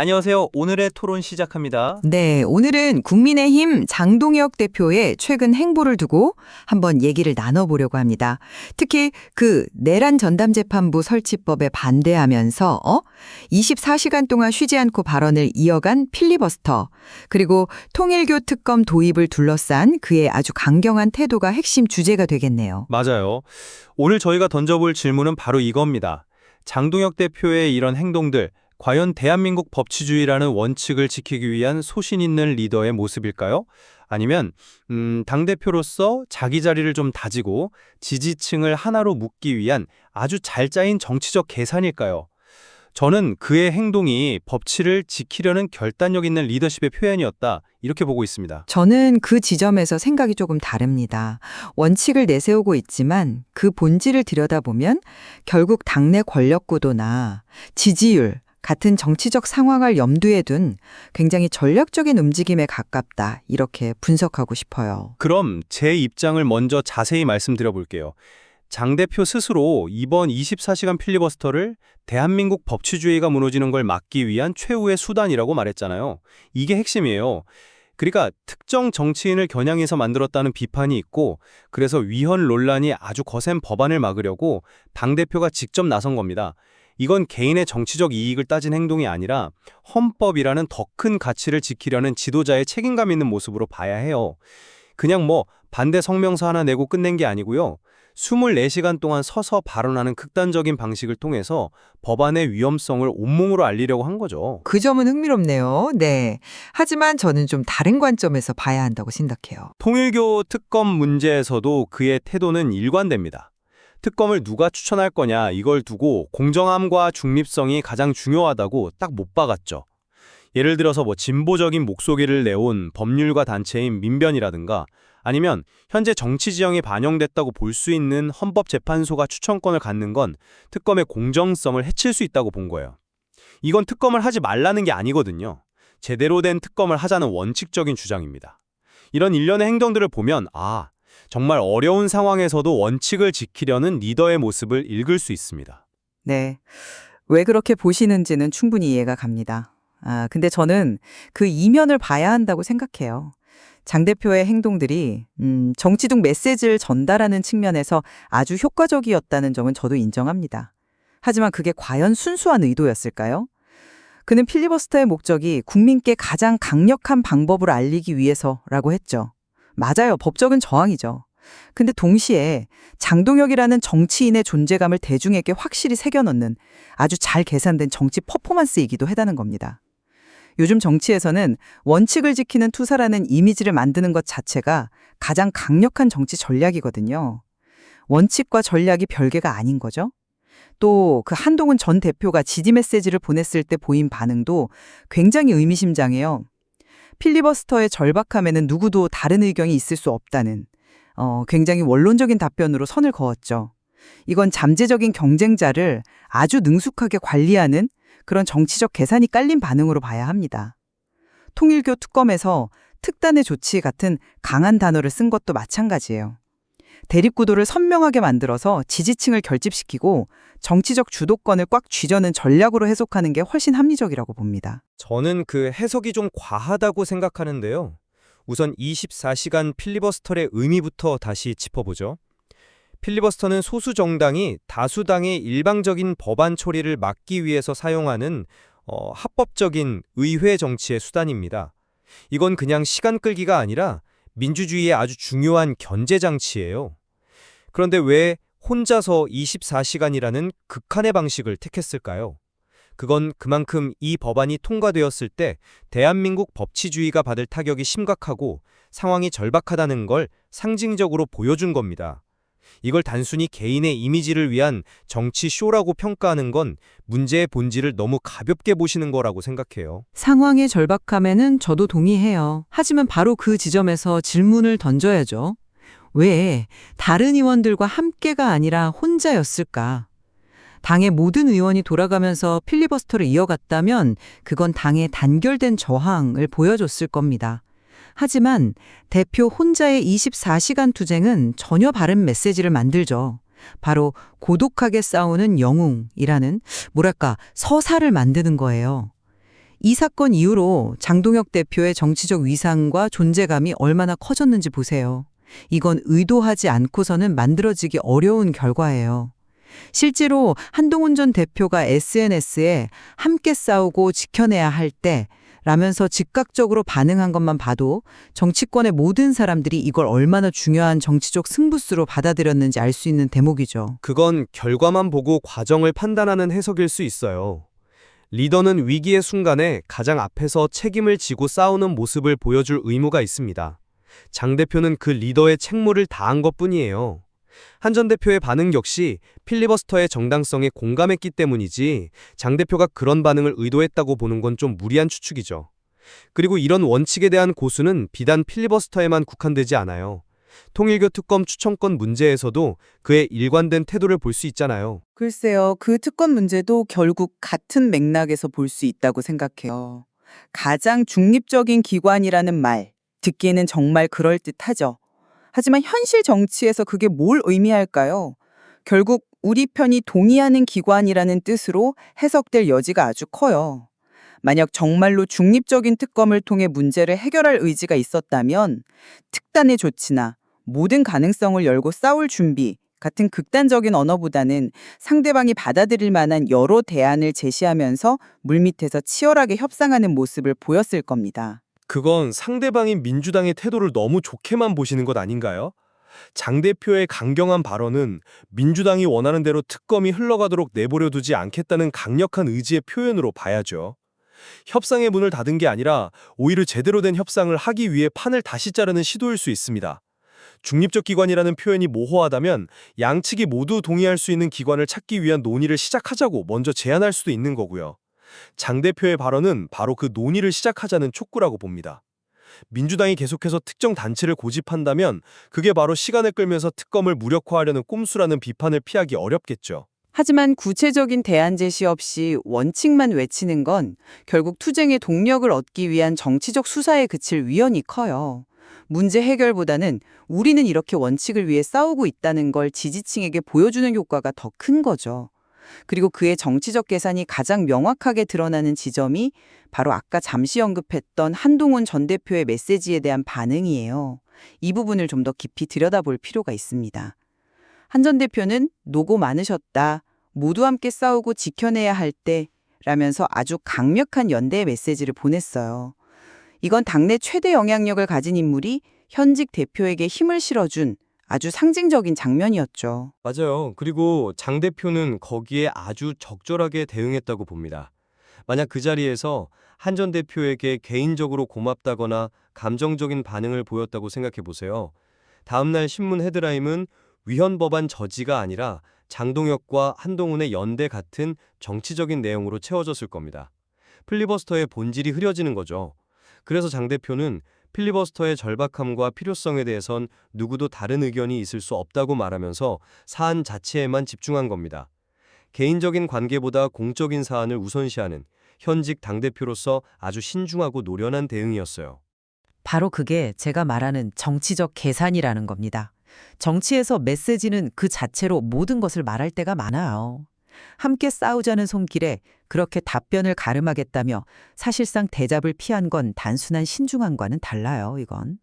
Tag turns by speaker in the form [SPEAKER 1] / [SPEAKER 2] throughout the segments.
[SPEAKER 1] 안녕하세요. 오늘의 토론 시작합니다.
[SPEAKER 2] 네, 오늘은 국민의힘 장동혁 대표의 최근 행보를 두고 한번 얘기를 나눠보려고 합니다. 특히 그 내란 전담재판부 설치법에 반대하면서 24시간 동안 쉬지 않고 발언을 이어간 필리버스터, 그리고 통일교 특검 도입을 둘러싼 그의 아주 강경한 태도가 핵심 주제가 되겠네요.
[SPEAKER 1] 맞아요. 오늘 저희가 던져볼 질문은 바로 이겁니다. 장동혁 대표의 이런 행동들, 과연 대한민국 법치주의라는 원칙을 지키기 위한 소신 있는 리더의 모습일까요? 아니면 당대표로서 자기 자리를 좀 다지고 지지층을 하나로 묶기 위한 아주 잘 짜인 정치적 계산일까요? 저는 그의 행동이 법치를 지키려는 결단력 있는 리더십의 표현이었다, 이렇게 보고 있습니다.
[SPEAKER 2] 저는 그 지점에서 생각이 조금 다릅니다. 원칙을 내세우고 있지만 그 본질을 들여다보면 결국 당내 권력 구도나 지지율, 같은 정치적 상황을 염두에 둔 굉장히 전략적인 움직임에 가깝다, 이렇게 분석하고 싶어요.
[SPEAKER 1] 그럼 제 입장을 먼저 자세히 말씀드려 볼게요. 장 대표 스스로 이번 24시간 필리버스터를 대한민국 법치주의가 무너지는 걸 막기 위한 최후의 수단이라고 말했잖아요. 이게 핵심이에요. 그러니까 특정 정치인을 겨냥해서 만들었다는 비판이 있고, 그래서 위헌 논란이 아주 거센 법안을 막으려고 당대표가 직접 나선 겁니다. 이건 개인의 정치적 이익을 따진 행동이 아니라 헌법이라는 더 큰 가치를 지키려는 지도자의 책임감 있는 모습으로 봐야 해요. 그냥 반대 성명서 하나 내고 끝낸 게 아니고요. 24시간 동안 서서 발언하는 극단적인 방식을 통해서 법안의 위험성을 온몸으로 알리려고 한 거죠.
[SPEAKER 2] 그 점은 흥미롭네요. 네. 하지만 저는 좀 다른 관점에서 봐야 한다고 생각해요.
[SPEAKER 1] 통일교 특검 문제에서도 그의 태도는 일관됩니다. 특검을 누가 추천할 거냐, 이걸 두고 공정함과 중립성이 가장 중요하다고 딱 못 박았죠. 예를 들어서 진보적인 목소리를 내온 법률가 단체인 민변이라든가, 아니면 현재 정치 지형이 반영됐다고 볼 수 있는 헌법재판소가 추천권을 갖는 건 특검의 공정성을 해칠 수 있다고 본 거예요. 이건 특검을 하지 말라는 게 아니거든요. 제대로 된 특검을 하자는 원칙적인 주장입니다. 이런 일련의 행동들을 보면 정말 어려운 상황에서도 원칙을 지키려는 리더의 모습을 읽을 수 있습니다.
[SPEAKER 2] 네. 왜 그렇게 보시는지는 충분히 이해가 갑니다. 근데 저는 그 이면을 봐야 한다고 생각해요. 장 대표의 행동들이 정치적 메시지를 전달하는 측면에서 아주 효과적이었다는 점은 저도 인정합니다. 하지만 그게 과연 순수한 의도였을까요? 그는 필리버스터의 목적이 국민께 가장 강력한 방법을 알리기 위해서라고 했죠. 맞아요. 법적인 저항이죠. 근데 동시에 장동혁이라는 정치인의 존재감을 대중에게 확실히 새겨넣는 아주 잘 계산된 정치 퍼포먼스이기도 하다는 겁니다. 요즘 정치에서는 원칙을 지키는 투사라는 이미지를 만드는 것 자체가 가장 강력한 정치 전략이거든요. 원칙과 전략이 별개가 아닌 거죠. 또 그 한동훈 전 대표가 지지 메시지를 보냈을 때 보인 반응도 굉장히 의미심장해요. 필리버스터의 절박함에는 누구도 다른 의견이 있을 수 없다는 굉장히 원론적인 답변으로 선을 그었죠. 이건 잠재적인 경쟁자를 아주 능숙하게 관리하는 그런 정치적 계산이 깔린 반응으로 봐야 합니다. 통일교 특검에서 특단의 조치 같은 강한 단어를 쓴 것도 마찬가지예요. 대립구도를 선명하게 만들어서 지지층을 결집시키고 정치적 주도권을 꽉 쥐려는 전략으로 해석하는 게 훨씬 합리적이라고 봅니다.
[SPEAKER 1] 저는 그 해석이 좀 과하다고 생각하는데요. 우선 24시간 필리버스터의 의미부터 다시 짚어보죠. 필리버스터는 소수 정당이 다수당의 일방적인 법안 처리를 막기 위해서 사용하는 합법적인 의회 정치의 수단입니다. 이건 그냥 시간 끌기가 아니라 민주주의의 아주 중요한 견제 장치예요. 그런데 왜 혼자서 24시간이라는 극한의 방식을 택했을까요? 그건 그만큼 이 법안이 통과되었을 때 대한민국 법치주의가 받을 타격이 심각하고 상황이 절박하다는 걸 상징적으로 보여준 겁니다. 이걸 단순히 개인의 이미지를 위한 정치 쇼라고 평가하는 건 문제의 본질을 너무 가볍게 보시는 거라고 생각해요.
[SPEAKER 2] 상황의 절박함에는 저도 동의해요. 하지만 바로 그 지점에서 질문을 던져야죠. 왜 다른 의원들과 함께가 아니라 혼자였을까? 당의 모든 의원이 돌아가면서 필리버스터를 이어갔다면 그건 당의 단결된 저항을 보여줬을 겁니다. 하지만 대표 혼자의 24시간 투쟁은 전혀 바른 메시지를 만들죠. 바로 고독하게 싸우는 영웅이라는 서사를 만드는 거예요. 이 사건 이후로 장동혁 대표의 정치적 위상과 존재감이 얼마나 커졌는지 보세요. 이건 의도하지 않고서는 만들어지기 어려운 결과예요. 실제로 한동훈 전 대표가 SNS에 함께 싸우고 지켜내야 할 때 라면서 즉각적으로 반응한 것만 봐도 정치권의 모든 사람들이 이걸 얼마나 중요한 정치적 승부수로 받아들였는지 알 수 있는 대목이죠.
[SPEAKER 1] 그건 결과만 보고 과정을 판단하는 해석일 수 있어요. 리더는 위기의 순간에 가장 앞에서 책임을 지고 싸우는 모습을 보여줄 의무가 있습니다. 장 대표는 그 리더의 책무를 다한 것뿐이에요. 한 전 대표의 반응 역시 필리버스터의 정당성에 공감했기 때문이지 장 대표가 그런 반응을 의도했다고 보는 건 좀 무리한 추측이죠. 그리고 이런 원칙에 대한 고수는 비단 필리버스터에만 국한되지 않아요. 통일교 특검 추천권 문제에서도 그의 일관된 태도를 볼 수 있잖아요.
[SPEAKER 3] 글쎄요, 그 특권 문제도 결국 같은 맥락에서 볼 수 있다고 생각해요. 가장 중립적인 기관이라는 말, 듣기에는 정말 그럴듯하죠. 하지만 현실 정치에서 그게 뭘 의미할까요? 결국 우리 편이 동의하는 기관이라는 뜻으로 해석될 여지가 아주 커요. 만약 정말로 중립적인 특검을 통해 문제를 해결할 의지가 있었다면 특단의 조치나 모든 가능성을 열고 싸울 준비 같은 극단적인 언어보다는 상대방이 받아들일 만한 여러 대안을 제시하면서 물밑에서 치열하게 협상하는 모습을 보였을 겁니다.
[SPEAKER 4] 그건 상대방인 민주당의 태도를 너무 좋게만 보시는 것 아닌가요? 장 대표의 강경한 발언은 민주당이 원하는 대로 특검이 흘러가도록 내버려 두지 않겠다는 강력한 의지의 표현으로 봐야죠. 협상의 문을 닫은 게 아니라 오히려 제대로 된 협상을 하기 위해 판을 다시 자르는 시도일 수 있습니다. 중립적 기관이라는 표현이 모호하다면 양측이 모두 동의할 수 있는 기관을 찾기 위한 논의를 시작하자고 먼저 제안할 수도 있는 거고요. 장 대표의 발언은 바로 그 논의를 시작하자는 촉구라고 봅니다. 민주당이 계속해서 특정 단체를 고집한다면 그게 바로 시간을 끌면서 특검을 무력화하려는 꼼수라는 비판을 피하기 어렵겠죠.
[SPEAKER 2] 하지만 구체적인 대안 제시 없이 원칙만 외치는 건 결국 투쟁의 동력을 얻기 위한 정치적 수사에 그칠 위험이 커요. 문제 해결보다는 우리는 이렇게 원칙을 위해 싸우고 있다는 걸 지지층에게 보여주는 효과가 더 큰 거죠. 그리고 그의 정치적 계산이 가장 명확하게 드러나는 지점이 바로 아까 잠시 언급했던 한동훈 전 대표의 메시지에 대한 반응이에요. 이 부분을 좀 더 깊이 들여다볼 필요가 있습니다. 한 전 대표는 노고 많으셨다. 모두 함께 싸우고 지켜내야 할 때 라면서 아주 강력한 연대의 메시지를 보냈어요. 이건 당내 최대 영향력을 가진 인물이 현직 대표에게 힘을 실어준 아주 상징적인 장면이었죠.
[SPEAKER 4] 맞아요. 그리고 장 대표는 거기에 아주 적절하게 대응했다고 봅니다. 만약 그 자리에서 한 전 대표에게 개인적으로 고맙다거나 감정적인 반응을 보였다고 생각해 보세요. 다음날 신문 헤드라인은 위헌 법안 저지가 아니라 장동혁과 한동훈의 연대 같은 정치적인 내용으로 채워졌을 겁니다. 필리버스터의 본질이 흐려지는 거죠. 그래서 장 대표는 필리버스터의 절박함과 필요성에 대해선 누구도 다른 의견이 있을 수 없다고 말하면서 사안 자체에만 집중한 겁니다. 개인적인 관계보다 공적인 사안을 우선시하는 현직 당대표로서 아주 신중하고 노련한 대응이었어요.
[SPEAKER 2] 바로 그게 제가 말하는 정치적 계산이라는 겁니다. 정치에서 메시지는 그 자체로 모든 것을 말할 때가 많아요. 함께 싸우자는 손길에 그렇게 답변을 가름하겠다며 사실상 대잡을 피한 건 단순한 신중함과는 달라요, 이건.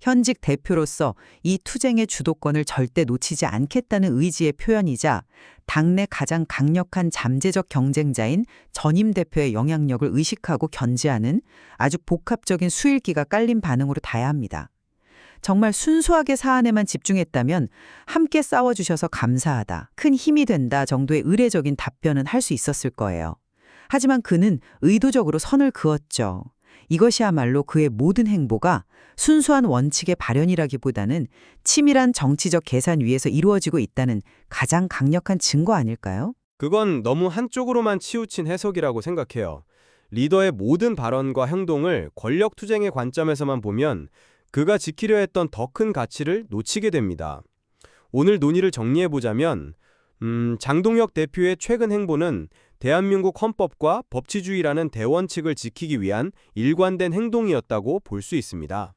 [SPEAKER 2] 현직 대표로서 이 투쟁의 주도권을 절대 놓치지 않겠다는 의지의 표현이자 당내 가장 강력한 잠재적 경쟁자인 전임 대표의 영향력을 의식하고 견지하는 아주 복합적인 수일기가 깔린 반응으로 봐야 합니다. 정말 순수하게 사안에만 집중했다면 함께 싸워주셔서 감사하다, 큰 힘이 된다 정도의 의례적인 답변은 할 수 있었을 거예요. 하지만 그는 의도적으로 선을 그었죠. 이것이야말로 그의 모든 행보가 순수한 원칙의 발현이라기보다는 치밀한 정치적 계산 위에서 이루어지고 있다는 가장 강력한 증거 아닐까요?
[SPEAKER 1] 그건 너무 한쪽으로만 치우친 해석이라고 생각해요. 리더의 모든 발언과 행동을 권력 투쟁의 관점에서만 보면 그가 지키려 했던 더 큰 가치를 놓치게 됩니다. 오늘 논의를 정리해보자면 장동혁 대표의 최근 행보는 대한민국 헌법과 법치주의라는 대원칙을 지키기 위한 일관된 행동이었다고 볼 수 있습니다.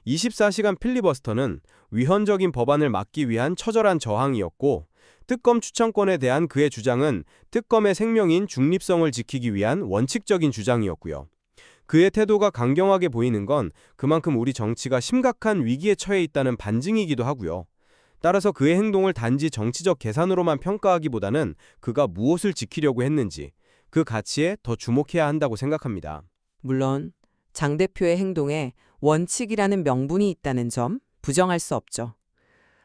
[SPEAKER 1] 24시간 필리버스터는 위헌적인 법안을 막기 위한 처절한 저항이었고 특검 추천권에 대한 그의 주장은 특검의 생명인 중립성을 지키기 위한 원칙적인 주장이었고요. 그의 태도가 강경하게 보이는 건 그만큼 우리 정치가 심각한 위기에 처해 있다는 반증이기도 하고요. 따라서 그의 행동을 단지 정치적 계산으로만 평가하기보다는 그가 무엇을 지키려고 했는지 그 가치에 더 주목해야 한다고 생각합니다.
[SPEAKER 5] 물론 장 대표의 행동에 원칙이라는 명분이 있다는 점 부정할 수 없죠.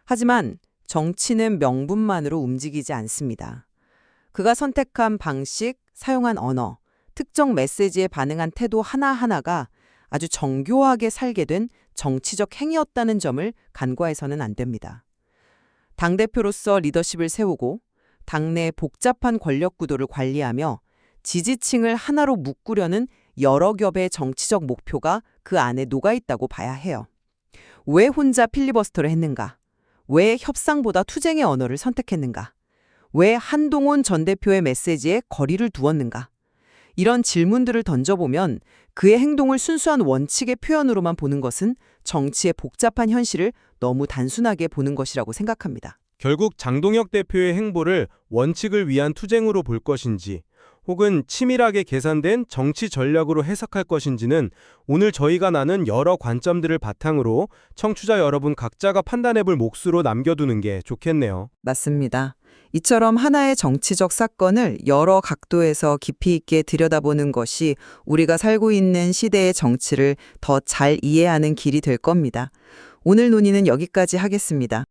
[SPEAKER 5] 하지만 정치는 명분만으로 움직이지 않습니다. 그가 선택한 방식, 사용한 언어, 특정 메시지에 반응한 태도 하나하나가 아주 정교하게 살게 된 정치적 행위였다는 점을 간과해서는 안 됩니다. 당대표로서 리더십을 세우고 당내 복잡한 권력 구도를 관리하며 지지층을 하나로 묶으려는 여러 겹의 정치적 목표가 그 안에 녹아있다고 봐야 해요. 왜 혼자 필리버스터를 했는가? 왜 협상보다 투쟁의 언어를 선택했는가? 왜 한동훈 전 대표의 메시지에 거리를 두었는가? 이런 질문들을 던져보면 그의 행동을 순수한 원칙의 표현으로만 보는 것은 정치의 복잡한 현실을 너무 단순하게 보는 것이라고 생각합니다.
[SPEAKER 1] 결국 장동혁 대표의 행보를 원칙을 위한 투쟁으로 볼 것인지 혹은 치밀하게 계산된 정치 전략으로 해석할 것인지는 오늘 저희가 나눈 여러 관점들을 바탕으로 청취자 여러분 각자가 판단해볼 몫으로 남겨두는 게 좋겠네요.
[SPEAKER 2] 맞습니다. 이처럼 하나의 정치적 사건을 여러 각도에서 깊이 있게 들여다보는 것이 우리가 살고 있는 시대의 정치를 더 잘 이해하는 길이 될 겁니다. 오늘 논의는 여기까지 하겠습니다.